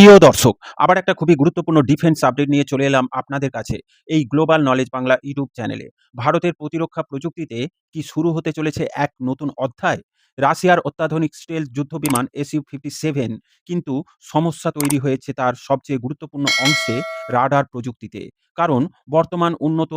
প্রিয় দর্শক, আবার একটা খুবই গুরুত্বপূর্ণ ডিফেন্স আপডেট নিয়ে চলে এলাম আপনাদের কাছে এই গ্লোবাল নলেজ বাংলা ইউটিউব চ্যানেলে। ভারতের প্রতিরক্ষা প্রযুক্তিতে কি শুরু হতে চলেছে এক নতুন অধ্যায়? রাশিয়ার অত্যাধুনিক স্টেলথ যুদ্ধবিমান SU-57 কিন্তু সমস্যা তৈরি হয়েছে তার সবচেয়ে গুরুত্বপূর্ণ অংশে, রাডার প্রযুক্তিতে। কারণ বর্তমান উন্নত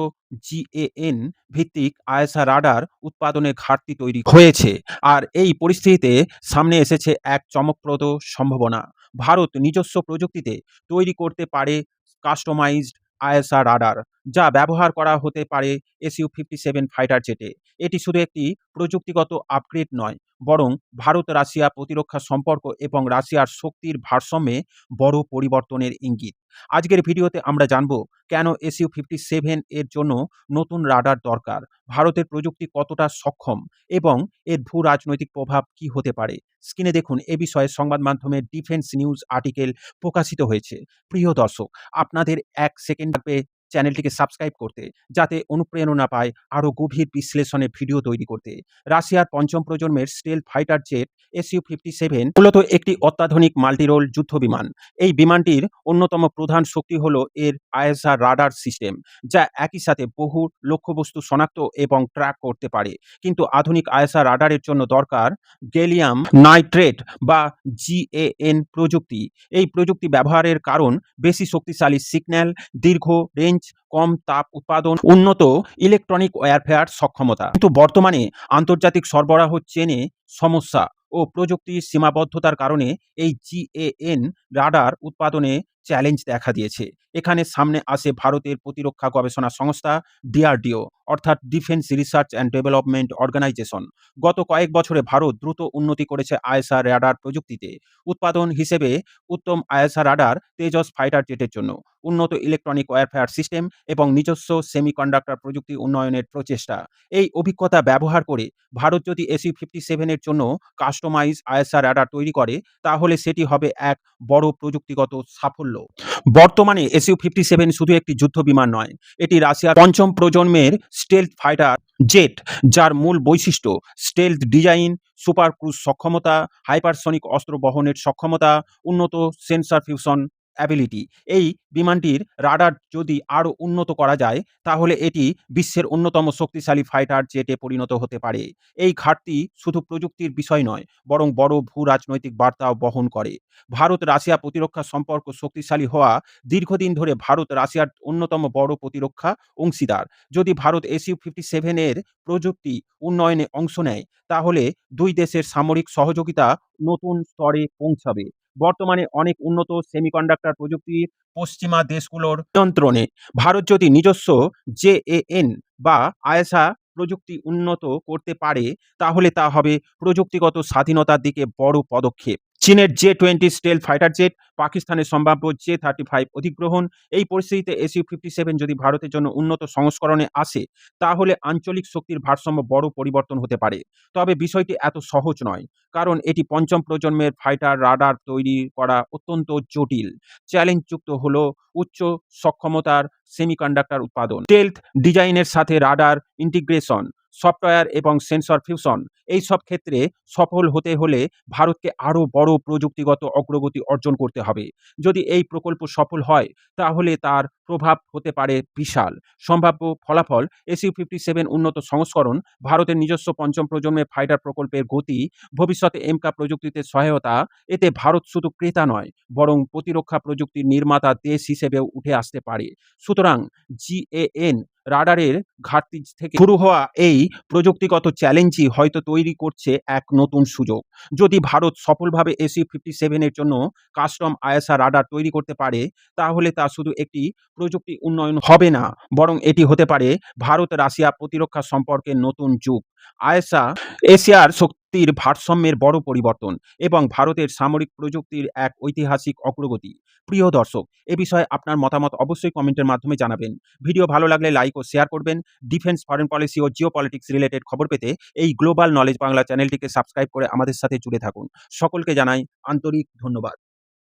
GAN ভিত্তিক আইএসআর রাডার উৎপাদনে ঘাটতি তৈরি হয়েছে। আর এই পরিস্থিতিতে সামনে এসেছে এক চমকপ্রদ সম্ভাবনা। ভারত নিজস্ব প্রযুক্তিতে তৈরি করতে পারে কাস্টমাইজড আইএসআর রাডার, যা ব্যবহার করা হতে পারে SU-57 ফাইটার জেটে। এটি শুধু একটি প্রযুক্তিগত আপগ্রেড নয়, বরং ভারত রাশিয়া প্রতিরক্ষা সম্পর্ক এবং রাশিয়ার শক্তির ভারসাম্যে বড় পরিবর্তনের ইঙ্গিত। আজকের ভিডিওতে আমরা জানব কেন SU-57 এর জন্য নতুন রাডার দরকার, ভারতের প্রযুক্তি কতটা সক্ষম এবং এর ভূ রাজনৈতিক প্রভাব কি হতে পারে। স্ক্রিনে দেখুন, এ বিষয়ে সংবাদ মাধ্যমে ডিফেন্স নিউজ আর্টিকেল প্রকাশিত হয়েছে। প্রিয় দর্শক, আপনাদের ১ সেকেন্ড লাগবে চ্যানেলটিকে সাবস্ক্রাইব করতে, যাতে অনুপ্রেরণা পায় আরও গভীর বিশ্লেষণে ভিডিও তৈরি করতে। রাশিয়ার পঞ্চম প্রজন্মের স্টেলথ ফাইটার জেট SU-57 মূলত একটি অত্যাধুনিক মাল্টিরোল যুদ্ধবিমান। এই বিমানটির অন্যতম প্রধান শক্তি হল এর আইএসআর রাডার সিস্টেম, যা একই সাথে বহু লক্ষ্যবস্তু শনাক্ত এবং ট্র্যাক করতে পারে। কিন্তু আধুনিক আইএসআর রাডারের জন্য দরকার গ্যালিয়াম নাইট্রেট বা GAN প্রযুক্তি। এই প্রযুক্তি ব্যবহারের কারণ বেশি শক্তিশালী সিগন্যাল, দীর্ঘ রেঞ্জ, কম তাপ উৎপাদন, উন্নত ইলেকট্রনিক ওয়্যারফেয়ার সক্ষমতা। কিন্তু বর্তমানে আন্তর্জাতিক সরবরাহ চেনে সমস্যা ও প্রযুক্তির সীমাবদ্ধতার কারণে এই GAN রাডার উৎপাদনে চ্যালেঞ্জ দেখা দিয়েছে। এখানে সামনে আসে ভারতের প্রতিরক্ষা গবেষণা সংস্থা DRDO, অর্থাৎ defence research and development organisation. গত কয়েক বছরে ভারত দ্রুত উন্নতি করেছে আইএসআর রাডার প্রযুক্তিতে। উৎপাদন হিসেবে উত্তম আইএসআর রাডার, তেজস ফাইটার জেটের জন্য উন্নত ইলেকট্রনিক ওয়্যারফেয়ার সিস্টেম এবং নিজস্ব সেমিকন্ডাক্টর প্রযুক্তি উন্নয়নের প্রচেষ্টা। এই অভিজ্ঞতা ব্যবহার করে ভারত যদি SU-57 এর জন্য কাস্টমাইজ আইএসআর রাডার তৈরি করে, তাহলে সেটি হবে এক বড় প্রযুক্তিগত সাফল্য। বর্তমানে SU-57 শুধু একটি যুদ্ধবিমান নয়, এটি রাশিয়ার পঞ্চম প্রজন্মের স্টেলথ ফাইটার জেট, যার মূল বৈশিষ্ট্য স্টেলথ ডিজাইন, সুপার ক্রুজ সক্ষমতা, হাইপারসনিক অস্ত্র বহনের সক্ষমতা, উন্নত সেন্সর ফিউশন অ্যাবিলিটি। এই বিমানটির রাডার যদি আরও উন্নত করা যায়, তাহলে এটি বিশ্বের অন্যতম শক্তিশালী ফাইটার জেটে পরিণত হতে পারে। এই ঘাটতি শুধু প্রযুক্তির বিষয় নয়, বরং বড় ভূ রাজনৈতিক বার্তাও বহন করে। ভারত রাশিয়া প্রতিরক্ষা সম্পর্ক শক্তিশালী হওয়া দীর্ঘদিন ধরে ভারত রাশিয়ার অন্যতম বড় প্রতিরক্ষা অংশীদার। যদি ভারত SU-57 এর প্রযুক্তি উন্নয়নে অংশ নেয়, তাহলে দুই দেশের সামরিক সহযোগিতা নতুন স্তরে পৌঁছাবে। বর্তমানে অনেক উন্নত সেমিকন্ডাক্টর প্রযুক্তি পশ্চিমা দেশগুলোর নিয়ন্ত্রণে। ভারত যদি নিজস্ব JAN বা আইএসআর প্রযুক্তি উন্নত করতে পারে, তাহলে তা হবে প্রযুক্তিগত স্বাধীনতার দিকে বড় পদক্ষেপ। চীনের J-20 স্টেলথ ফাইটার জেট, পাকিস্তানের সম্ভাব্য J-35 অধিগ্রহণ। এই পরিস্থিতিতে SU-57 যদি ভারতের জন্য উন্নত সংস্করণে আসে, তাহলে আঞ্চলিক শক্তির ভারসাম্য বড় পরিবর্তন হতে পারে। তবে বিষয়টি এত সহজ নয়, কারণ এটি পঞ্চম প্রজন্মের ফাইটার রাডার তৈরি করা অত্যন্ত জটিল। চ্যালেঞ্জযুক্ত হল উচ্চ সক্ষমতার সেমিকন্ডাক্টর উৎপাদন, স্টেলথ ডিজাইনের সাথে রাডার ইন্টিগ্রেশন, সফটওয়্যার এবং সেন্সর ফিউশন। এই সব ক্ষেত্রে সফল হতে হলে ভারতকে আরও বড় প্রযুক্তিগত অগ্রগতি অর্জন করতে হবে। যদি এই প্রকল্প সফল হয়, তাহলে তার প্রভাব হতে পারে বিশাল। সম্ভাব্য ফলাফল: SU-57 উন্নত সংস্করণ, ভারতের নিজস্ব পঞ্চম প্রজন্মের ফাইটার প্রকল্পের গতি, ভবিষ্যতে এমকা প্রযুক্তিতে সহায়তা। এতে ভারত শুধু ক্রেতা নয়, বরং প্রতিরক্ষা প্রযুক্তির নির্মাতা দেশ হিসেবেও উঠে আসতে পারে। সুতরাং GAN রাডারের ঘাটতি থেকে শুরু হওয়া এই প্রযুক্তিগত চ্যালেঞ্জই হয়তো তৈরি করছে এক নতুন সুযোগ। যদি ভারত সফলভাবে SU-57 এর জন্য কাস্টম আইএসআর রাডার তৈরি করতে পারে, তাহলে তা শুধু একটি প্রযুক্তি উন্নয়ন হবে না, বরং এটি হতে পারে ভারত রাশিয়া প্রতিরক্ষা সম্পর্কের নতুন যুগ। আইএসআর এশিয়ার শক্তির ভারসাম্যের বড় পরিবর্তন এবং ভারতের সামরিক প্রযুক্তির এক ঐতিহাসিক অগ্রগতি। প্রিয় দর্শক, এ বিষয়ে আপনার মতামত অবশ্যই কমেন্টের মাধ্যমে জানাবেন। ভিডিও ভালো লাগলে লাইক ও শেয়ার করবেন। ডিফেন্স, ফরেন পলিসি ও জিও পলিটিক্স রিলেটেড খবর পেতে এই গ্লোবাল নলেজ বাংলা চ্যানেলটিকে সাবস্ক্রাইব করে আমাদের সাথে জুড়ে থাকুন। সকলকে জানাই আন্তরিক ধন্যবাদ।